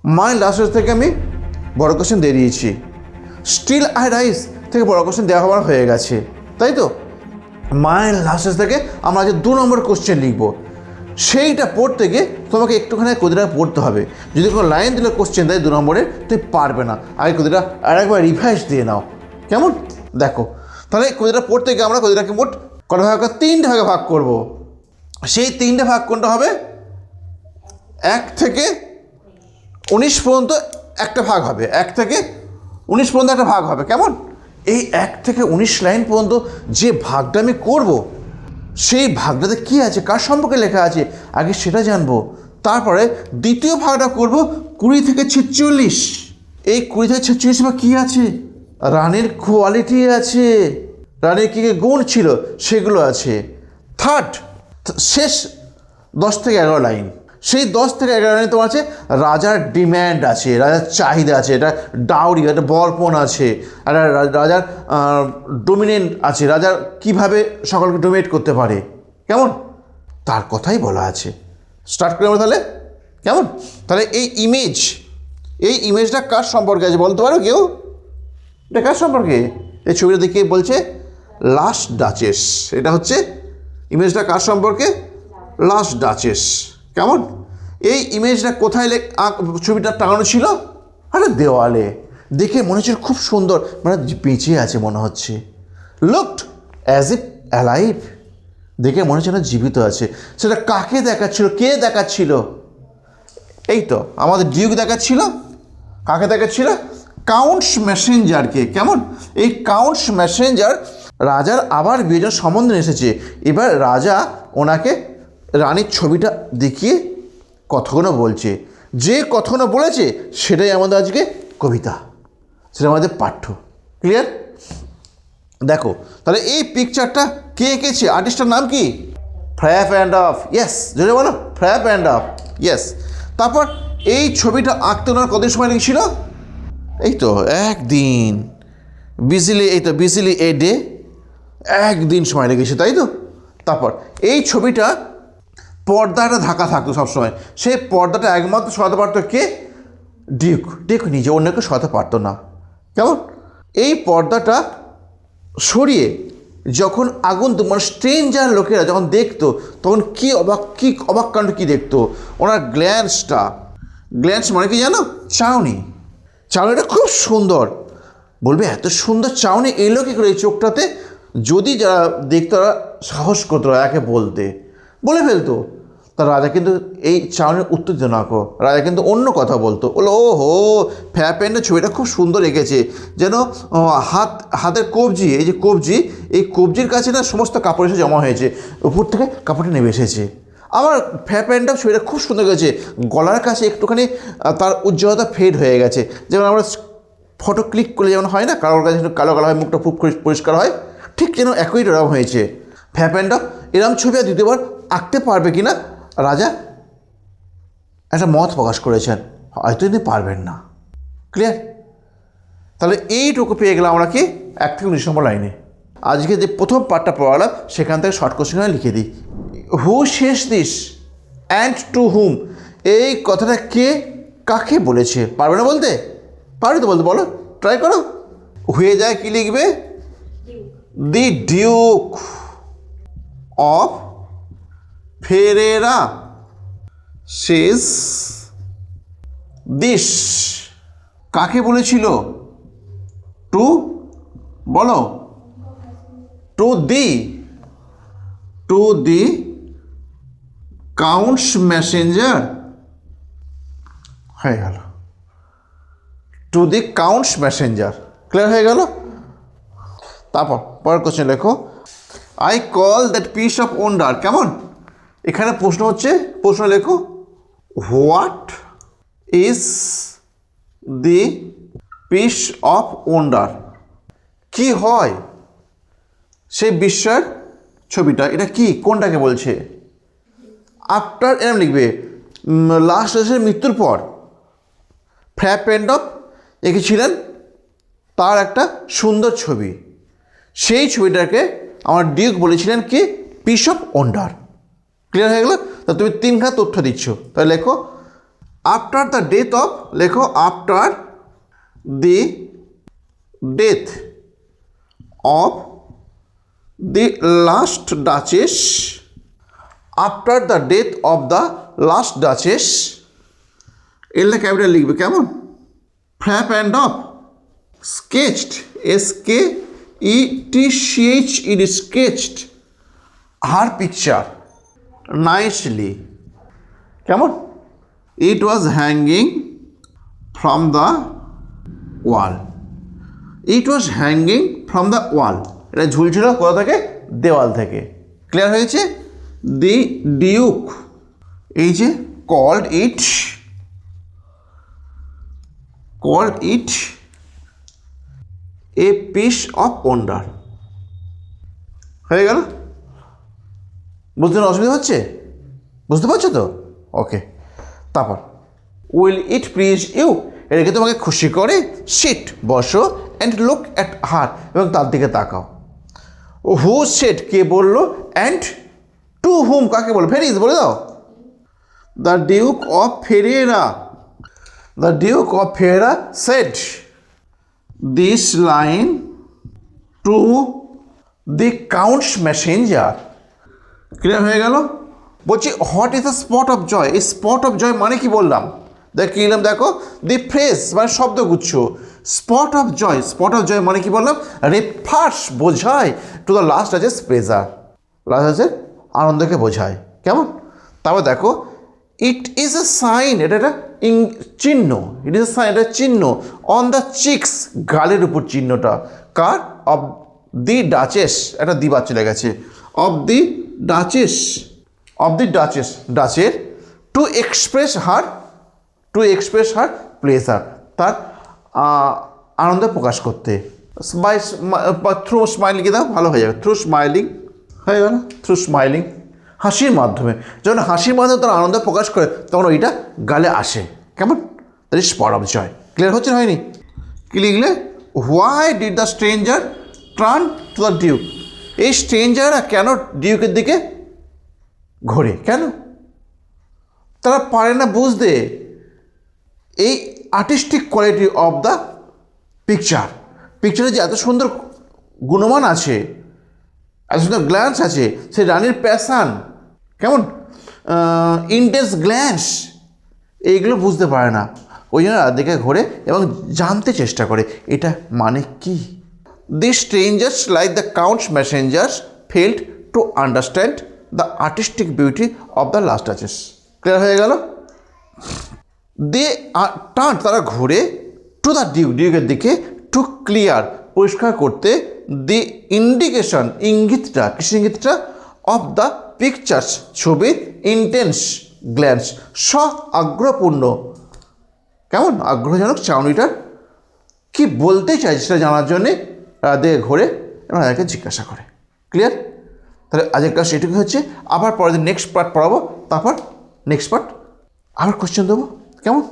মাই last থেকে আমি বড় কোশ্চেন দিয়ে দিয়েছি। স্টিল আই রাইস থেকে বড় কোশ্চেন দেওয়া হওয়ার হয়ে গেছে, তাই তো? মাই লাস্ট থেকে আমরা আজ 2 নম্বর কোশ্চেন লিখব। সেইটা পড়তে গিয়ে তোমাকে একটুখানি কবিতাটা পড়তে হবে। যদি কোনো লাইন দিলে কোশ্চেন দেয় 2 নম্বরে, তুমি পারবে না। আগে কবিতাটা আরেকবার রিভাইজ দিয়ে নাও, কেমন? দেখো, তাহলে কবিতাটা পড়তে গিয়ে আমরা কবিতাটাকে মোট কটা ভাগ, 3টে ভাগে ভাগ করব। সেই 3টে ভাগ কোনটা হবে? 1 থেকে 19 পর্যন্ত একটা ভাগ হবে, 1 থেকে 19 পর্যন্ত একটা ভাগ হবে, কেমন? এই 1 থেকে 19 লাইন পর্যন্ত যে ভাগটা আমি করব, সেই ভাগটাতে কী আছে, কার সম্পর্কে লেখা আছে, আগে সেটা জানবো। তারপরে দ্বিতীয় ভাগটা করব 20 থেকে 46। এই 20 থেকে 46 বা কী আছে? রানীর কোয়ালিটি আছে, রানীর কী কী গুণ ছিল সেগুলো আছে। থার্ড, শেষ 10 থেকে 11 লাইন, সেই 10 থেকে 11 লাইনে তোমার আছে রাজার ডিম্যান্ড আছে, রাজার চাহিদা আছে, এটা ডাউরি, একটা বর্পণ আছে, আর রাজার ডোমিনেন্ট আছে, রাজার কিভাবে সকলকে ডোমিনেট করতে পারে, কেমন? তার কথাই বলা আছে। স্টার্ট করি আমরা তাহলে, কেমন? তাহলে এই ইমেজটা কার সম্পর্কে আছে বলতে পারো কেউ? এটা কার সম্পর্কে? এই ছবিটা দেখে বলছে লাস্ট ডাচেস। এটা হচ্ছে ইমেজটা কার সম্পর্কে? লাস্ট ডাচেস, কেমন? এই ইমেজটা কোথায় ছবিটা টাঙানো ছিল? আরে দেওয়ালে। দেখে মনে হচ্ছে খুব সুন্দর, মানে বেঁচে আছে মনে হচ্ছে। লুকড অ্যাজ ইফ অ্যালাইভ, দেখে মনে হচ্ছে না জীবিত আছে। সেটা কাকে দেখাচ্ছিল, কে দেখাচ্ছিল? এই তো আমাদের ডিউক দেখাচ্ছিল। কাকে দেখাচ্ছিল? কাউন্টস মেসেঞ্জারকে, কেমন? এই কাউন্টস মেসেঞ্জার রাজার আবার বিয়ের সম্বন্ধে এসেছে। এবার রাজা ওনাকে রানীর ছবিটা দেখিয়ে কথাগুলো বলছে। যে কথাগুলো বলেছে সেটাই আমাদের আজকে কবিতা, সেটা আমাদের পাঠ্য। ক্লিয়ার? দেখো, তাহলে এই পিকচারটা কে এঁকেছে? আর্টিস্টের নাম কি? ফ্র্যাপ অ্যান্ড অফ। ইয়েস, যদি বলো ফ্র্যাপ অ্যান্ড অফ। ইয়েস। তারপর এই ছবিটা আঁকতে ওনার কতদিন সময় লেগেছিল? এই তো একদিন। বিজিলি এ ডে, একদিন সময় লেগেছে, তাই তো? তারপর এই ছবিটা পর্দাটা ঢাকা থাকতো সবসময়। সেই পর্দাটা একমাত্র সরাতে পারতো কে? ডিউক নিজে, অন্য কেউ সরাতে পারতো না, কেমন? এই পর্দাটা সরিয়ে যখন মানে স্ট্রেঞ্জার লোকেরা যখন দেখতো, তখন কি অবাক কাণ্ড কী দেখতো। ওনার গ্ল্যান্স মানে কি জানো? চাউনিটা খুব সুন্দর। বলবে এত সুন্দর চাউনি এলো কী করে এই চোখটাতে? যদি যারা দেখতো তারা সাহস করতো রাজাকে বলে ফেলতো। তা রাজা কিন্তু এই চাউনির উত্তর দিত না। রাজা কিন্তু অন্য কথা বলতো, বলো ও হো ফ্যাপেন্ডের ছবিটা খুব সুন্দর এঁকেছে, যেন হাতের কবজি, এই যে কবজি, এই কবজির কাছে না সমস্ত কাপড় এসে জমা হয়েছে, উপর থেকে কাপড়টা নেমে এসেছে। আমার ফ্যাপেন্ডটা ছবিটা খুব সুন্দর গেছে, গলার কাছে একটুখানি তার উজ্জ্বলতা ফেড হয়ে গেছে, যেমন আমরা ফটো ক্লিক করলে যেমন হয় না, কারোর কাছে একটু কালো হয়, মুখটা খুব পরিষ্কার হয়, ঠিক যেন একই রকম হয়েছে ফ্যাপেন্ডটা। এরম ছবি আর দ্বিতীয়বার আঁকতে পারবে কি না রাজা একটা মত প্রকাশ করেছেন, হয়তো তিনি পারবেন না। ক্লিয়ার? তাহলে এইটুকু পেয়ে গেলাম আমরা কি 1 থেকে 19 নম্বর লাইনে। আজকে যে প্রথম পার্টটা পড়ালাম সেখান থেকে শর্ট কোশ্চেন লিখে দিই। হু শেষ দিস অ্যান্ড টু হুম, এই কথাটা কে কাকে বলেছে? পারবে না বলতে? পারবে তো বলতে, বলো, ট্রাই করো। হয়ে যায় কি লিখবে? দি ডিউক অফ ফেরেরা শেষ দিস, কাকে বলেছিল? টু, বলো, টু দি কাউন্টস মেসেঞ্জার, হয়ে গেল, to the counts Messenger. Clear হয়ে গেল? তারপর পরের কোশ্চেন লেখো, I call that piece of wonder, কেমন? এখানে প্রশ্ন লেখো, what is the piece of wonder, কি হয় সেই বিস্ময়ের ছবিটা? এটা কি, কোনটাকে বলছে? আফটার এরম লিখবে, লাস্ট ডাচেসের মৃত্যুর পর ফ্র্যাপেন্ডফ এঁকেছিলেন তার একটা সুন্দর ছবি। সেই ছবিটাকে আমার ডিউক বলেছিলেন কি? Piece of wonder. ক্লিয়ার হয়ে গেল? তা তুমি 3খানা তথ্য দিচ্ছ, তাহলে লেখো আফটার দ্য ডেথ অফ, লেখো after the death of the last duchess, after the death of the last duchess, এলে ক্যাপিটাল লিখবে কেমন, Fra Pandolf sketched, sketched, sketched her picture nicely, কেমন, it was hanging from the wall, it was hanging from the wall, এটা ঝুলছিল কোথা থেকে, দেওয়াল থেকে। Clear হয়েছে? দি ডিউক, এই যে called it a piece of wonder. হয়ে গেল? বুঝতে অসুবিধা হচ্ছে? বুঝতে পারছো তো? ওকে। তারপর উইল ইট প্লিজ ইউ, এটাকে তোমাকে খুশি করে, সিট বসো, অ্যান্ড লুক অ্যাট হার, এবং তার দিকে তাকাও। হু সেড, কে বললো, অ্যান্ড টু হুম, কাকে বলো, ফেরিস বলে দাও। The Duke of Ferrara, the Duke of Ferrara said this line to the count's messenger। Clear হয়ে গেল? বলছি what is the spot of joy, এই স্পট অফ জয় মানে কি বললাম, দেখ কি নিলাম, দেখো দি ফ্রেজ মানে শব্দগুচ্ছ, spot of joy, spot of joy মানে কি বললাম, রেফার্স বোঝায় to the last duchess pleasure, last ডাচের আনন্দকে বোঝায়, কেমন। তারপর দেখো ইট ইজ এ সাইন, এটা একটা চিহ্ন, ইট ইজ এ সাইন, এটা চিহ্ন, অন দ্য চিক্স, গালের উপর চিহ্নটা, কার, অফ দি ডাচেস, একটা দিবার চলে গেছে, of the duchess, of the duchess, ডাচের, টু এক্সপ্রেস হার প্লেজার, তার আনন্দ প্রকাশ করতে, বাই থ্রু স্মাইলিং দাও, ভালো হয়ে যাবে, থ্রু স্মাইলিং, হয়ে গেল, থ্রু স্মাইলিং, হাসির মাধ্যমে, যখন হাসির মাধ্যমে তারা আনন্দ প্রকাশ করে তখন ওইটা গালে আসে, কেমন, that is spot of joy. Clear হচ্ছে, হয়নি? কি লিখলে, why did the stranger turn to the duke, এই স্ট্রেঞ্জাররা কেন ডিউকের দিকে ঘোরে, কেন, তারা পারে না বুঝতে এই আর্টিস্টিক কোয়ালিটি অফ দ্য পিকচারে যে এত সুন্দর গুণমান আছে, এত সুন্দর গ্ল্যান্স আছে, সেই রানীর প্যাশান, কেমন, ইন্টেন্স গ্ল্যান্স, এইগুলো বুঝতে পারে না, ওই জন্য দেখে ঘোরে এবং জানতে চেষ্টা করে এটা মানে কি। The strangers like the count's messengers failed to understand the artistic beauty of the last duchess. Clear হয়ে গেল? দে টার্ন, তারা ঘুরে, টু দ্য ডিউকের দিকে, টু ক্লিয়ার, পরিষ্কার করতে, দি ইন্ডিকেশন, ইঙ্গিতটা, কিসের ইঙ্গিতটা, অফ দ্য পিকচার্স, ছবির, ইন্টেন্স গ্ল্যান্স, আগ্রহপূর্ণ, কেমন, আগ্রহজনক চাউনিটার কি বলতে চাইছে সেটা জানার জন্যে দেখে ঘোরে এবং তাদেরকে জিজ্ঞাসা করে। ক্লিয়ার? তাহলে আজকের ক্লাস এটুকু হচ্ছে, আবার পরের দিন নেক্সট পার্ট পড়াবো, তারপর নেক্সট পার্ট আবার কোশ্চেন দেবো, কেমন।